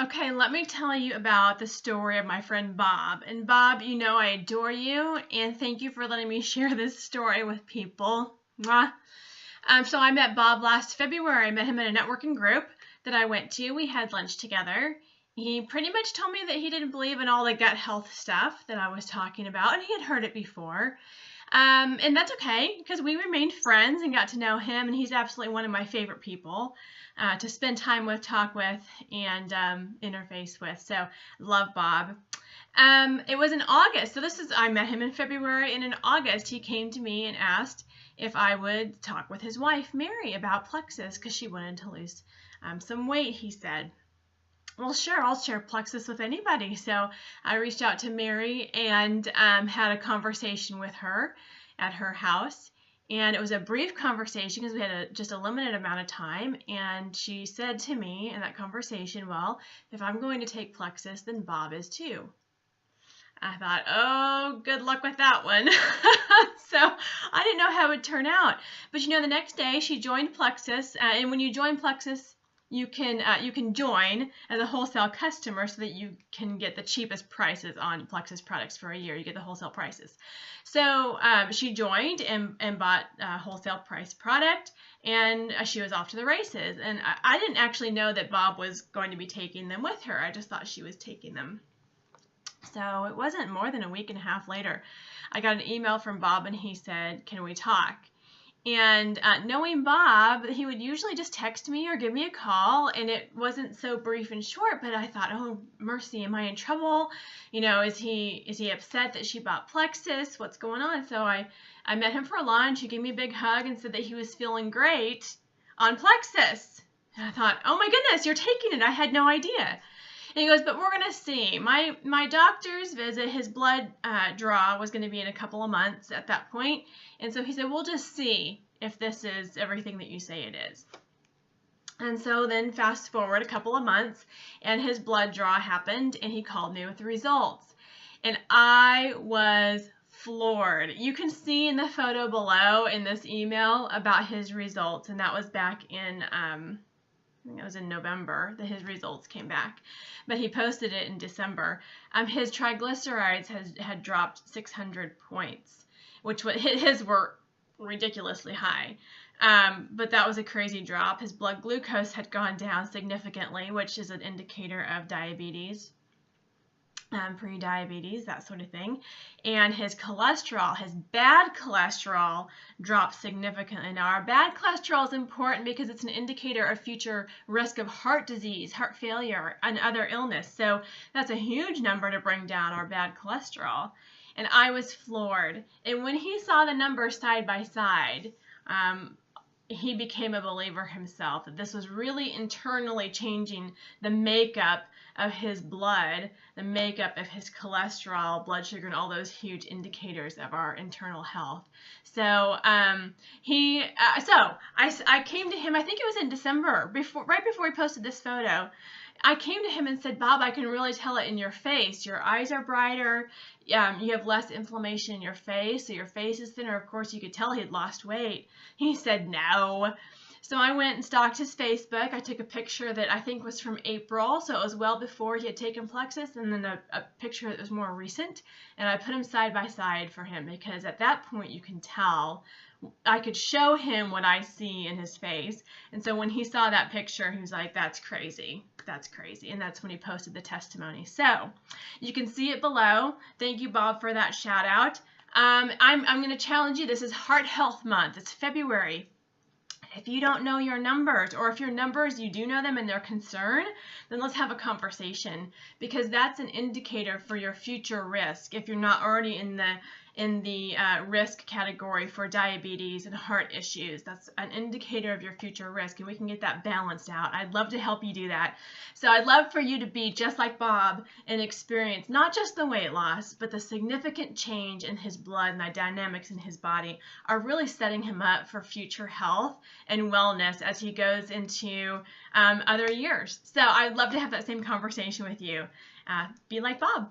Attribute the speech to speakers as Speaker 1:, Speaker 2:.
Speaker 1: Okay, let me tell you about the story of my friend Bob. And Bob, you know I adore you, and thank you for letting me share this story with people. Mwah. So I met Bob last February. I met him in a networking group that I went to. We had lunch together. He pretty much told me that he didn't believe in all the gut health stuff that I was talking about, and he had heard it before. And that's okay, because we remained friends and got to know him, and he's absolutely one of my favorite people to spend time with, talk with, and interface with. So love Bob. It was in August. So I met him in February, and in August he came to me and asked if I would talk with his wife, Mary, about Plexus, because she wanted to lose some weight, he said. Well, sure, I'll share Plexus with anybody. So I reached out to Mary and had a conversation with her at her house. And it was a brief conversation because we had just a limited amount of time. And she said to me in that conversation, well, if I'm going to take Plexus, then Bob is too. I thought, oh, good luck with that one. So I didn't know how it would turn out. But the next day she joined Plexus. And when you join Plexus, you can join as a wholesale customer so that you can get the cheapest prices on Plexus products for a year. You get the wholesale prices. So she joined and bought a wholesale price product, and she was off to the races. And I didn't actually know that Bob was going to be taking them with her. I just thought she was taking them. So it wasn't more than a week and a half later, I got an email from Bob, and he said, "Can we talk?" And knowing Bob, he would usually just text me or give me a call, and it wasn't so brief and short, but I thought, oh, mercy, am I in trouble? Is he upset that she bought Plexus? What's going on? So I met him for lunch. He gave me a big hug and said that he was feeling great on Plexus. And I thought, oh my goodness, you're taking it. I had no idea. And he goes, but we're going to see. My doctor's visit, his blood draw was going to be in a couple of months at that point. And so he said, we'll just see if this is everything that you say it is. And so then fast forward a couple of months, and his blood draw happened, and he called me with the results. And I was floored. You can see in the photo below in this email about his results, and that was back in I think it was in November that his results came back, but he posted it in December. His triglycerides had dropped 600 points, which his were ridiculously high. But that was a crazy drop. His blood glucose had gone down significantly, which is an indicator of diabetes, pre-diabetes, that sort of thing. And his cholesterol, his bad cholesterol, dropped significantly. Now, our bad cholesterol is important because it's an indicator of future risk of heart disease, heart failure, and other illness. So that's a huge number to bring down, our bad cholesterol. And I was floored. And when he saw the numbers side by side, he became a believer himself, that this was really internally changing the makeup of his blood, the makeup of his cholesterol, blood sugar, and all those huge indicators of our internal health. So I came to him, I think it was in December, right before he posted this photo. I came to him and said, Bob, I can really tell it in your face. Your eyes are brighter. You have less inflammation in your face, so your face is thinner. Of course, you could tell he had lost weight. He said, no. So I went and stalked his Facebook. I took a picture that I think was from April, so it was well before he had taken Plexus, and then a picture that was more recent. And I put them side by side for him because at that point you can tell. I could show him what I see in his face. And so when he saw that picture, he was like, that's crazy. That's crazy. And that's when he posted the testimony. So you can see it below. Thank you, Bob, for that shout out. I'm going to challenge you. This is Heart Health Month. It's February. If you don't know your numbers, or if your numbers, you do know them and they're concerned, then let's have a conversation, because that's an indicator for your future risk if you're not already in the risk category for diabetes and heart issues. That's an indicator of your future risk, and we can get that balanced out. I'd love to help you do that. So I'd love for you to be just like Bob and experience not just the weight loss, but the significant change in his blood and the dynamics in his body are really setting him up for future health and wellness as he goes into other years. So I'd love to have that same conversation with you. Be like Bob.